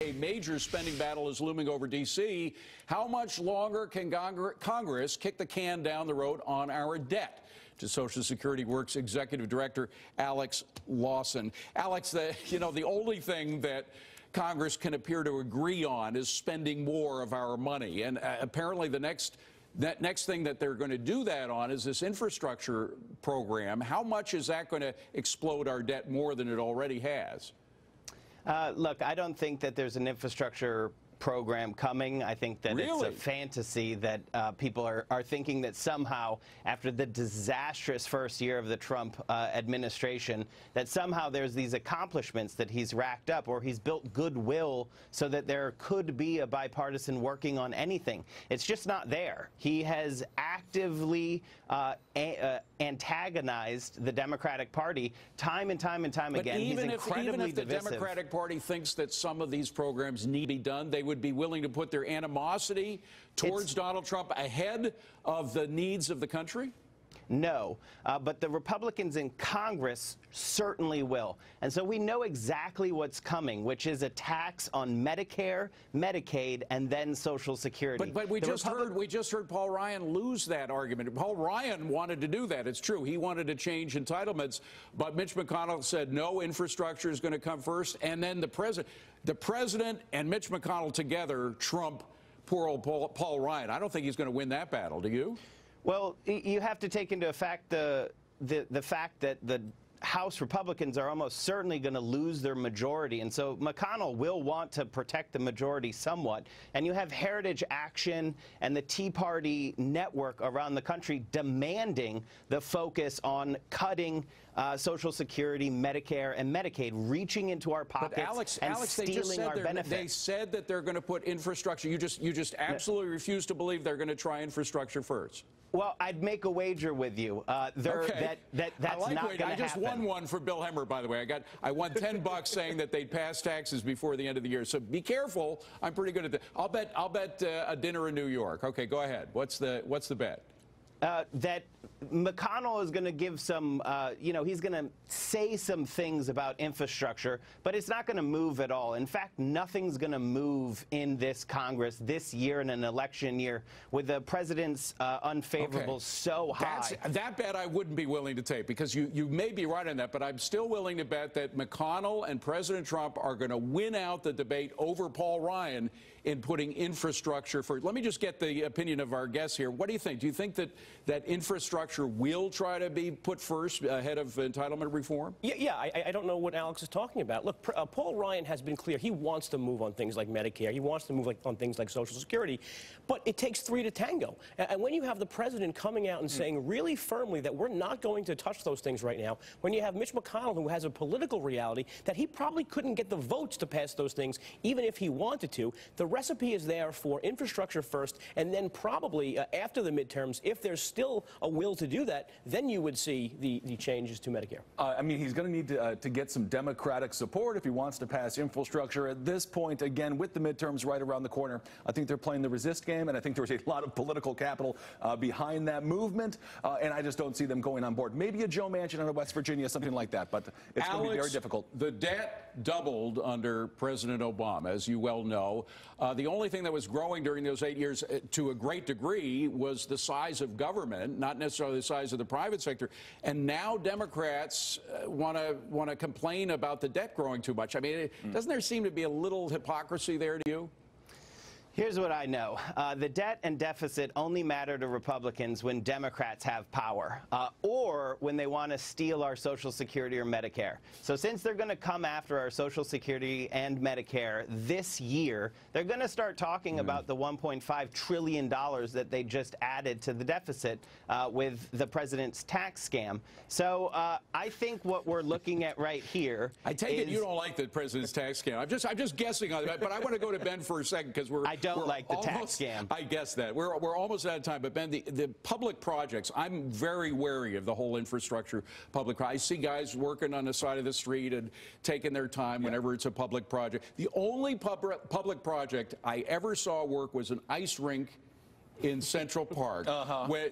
A major spending battle is looming over D.C. How much longer can Congress kick the can down the road on our debt? To Social Security Works Executive Director Alex Lawson. Alex, the only thing that Congress can appear to agree on is spending more of our money. And apparently the next thing that they're going to do that on is this infrastructure program. How much is that going to explode our debt more than it already has? Look, I don't think that there's an infrastructure program coming. I think that It's a fantasy that people are thinking that somehow, after the disastrous first year of the Trump administration, that somehow there's these accomplishments that he's racked up, or he's built goodwill so that there could be a bipartisan working on anything. It's just not there. He has actively antagonized the Democratic Party time and time and time again. He's incredibly divisive. The Democratic Party thinks that some of these programs need to be done, they would be willing to put their animosity towards Donald Trump ahead of the needs of the country? No, but the Republicans in Congress certainly will. And so we know exactly what's coming, which is a tax on Medicare, Medicaid, and then Social Security. But we just heard Paul Ryan lose that argument. Paul Ryan wanted to do that. It's true. He wanted to change entitlements, but Mitch McConnell said no, infrastructure is going to come first. And then the president and Mitch McConnell together trump poor old Paul Ryan. I don't think he's going to win that battle. Do you? Well, you have to take into effect the fact that the House Republicans are almost certainly going to lose their majority. And so McConnell will want to protect the majority somewhat. And you have Heritage Action and the Tea Party network around the country demanding the focus on cutting Social Security, Medicare, and Medicaid, reaching into our pockets and stealing our benefits. They said that they're going to put infrastructure. You just absolutely refuse to believe they're going to try infrastructure first. Well, I'd make a wager with you. That's not going to happen. I just won one for Bill Hemmer, by the way. I won $10 saying that they'd pass taxes before the end of the year. So be careful. I'm pretty good at that. I'll bet a dinner in New York. Okay, go ahead. What's the bet? That McConnell is going to give some, he's going to say some things about infrastructure, but it's not going to move at all. In fact, nothing's going to move in this Congress this year in an election year with the president's unfavorables so high. That bet I wouldn't be willing to take, because you may be right on that, but I'm still willing to bet that McConnell and President Trump are going to win out the debate over Paul Ryan in putting infrastructure first. Let me just get the opinion of our guests here. What do you think? Do you think that infrastructure will try to be put first ahead of entitlement reform? Yeah, I don't know what Alex is talking about. Look, Paul Ryan has been clear. He wants to move on things like Medicare. He wants to move on things like Social Security. But it takes three to tango. And when you have the president coming out and saying really firmly that we're not going to touch those things right now, when you have Mitch McConnell, who has a political reality that he probably couldn't get the votes to pass those things, even if he wanted to, the recipe is there for infrastructure first, and then probably after the midterms, if there's still a will to do that, then you would see the changes to Medicare. I mean, he's going to need to get some Democratic support if he wants to pass infrastructure. At this point, again, with the midterms right around the corner, I think they're playing the resist game, and I think there's a lot of political capital behind that movement, and I just don't see them going on board. Maybe a Joe Manchin out of West Virginia, something like that, but it's going to be very difficult. The debt doubled under President Obama, as you well know. The only thing that was growing during those 8 years to a great degree was the size of government, not necessarily the size of the private sector. And now Democrats want to complain about the debt growing too much. I mean, doesn't there seem to be a little hypocrisy there to you? Here's what I know. The debt and deficit only matter to Republicans when Democrats have power or when they want to steal our Social Security or Medicare. So since they're going to come after our Social Security and Medicare this year, they're going to start talking about the $1.5 trillion that they just added to the deficit with the president's tax scam. So I think what we're looking at right here I take it you don't like the president's tax scam. I'm just guessing on that, but I want to go to Ben for a second, because I don't like the tax scam. I guess that. We're almost out of time. But, Ben, the public projects, I'm very wary of the whole infrastructure public. I see guys working on the side of the street and taking their time whenever it's a public project. The only public project I ever saw work was an ice rink in Central Park,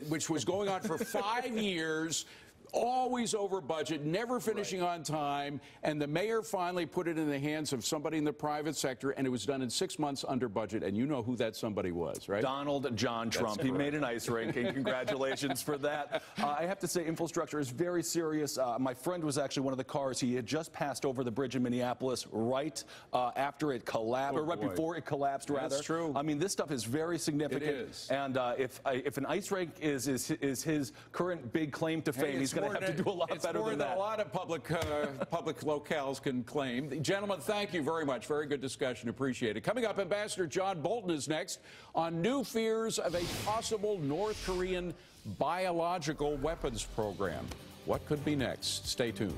which was going on for 5 years. always over budget, never finishing on time, and the mayor finally put it in the hands of somebody in the private sector, and it was done in 6 months under budget. And you know who that somebody was, right? Donald John Trump. He made an ice rink, and congratulations for that. I have to say, infrastructure is very serious. My friend was actually one of the cars. He had just passed over the bridge in Minneapolis right after it collapsed, or right before it collapsed, rather. That's true. I mean, this stuff is very significant. It is. And if an ice rink is his current big claim to fame, he's going to have to do a lot better than that. It's more than a lot of public locales can claim. Gentlemen, thank you very much. Very good discussion. Appreciate it. Coming up, Ambassador John Bolton is next on new fears of a possible North Korean biological weapons program. What could be next? Stay tuned.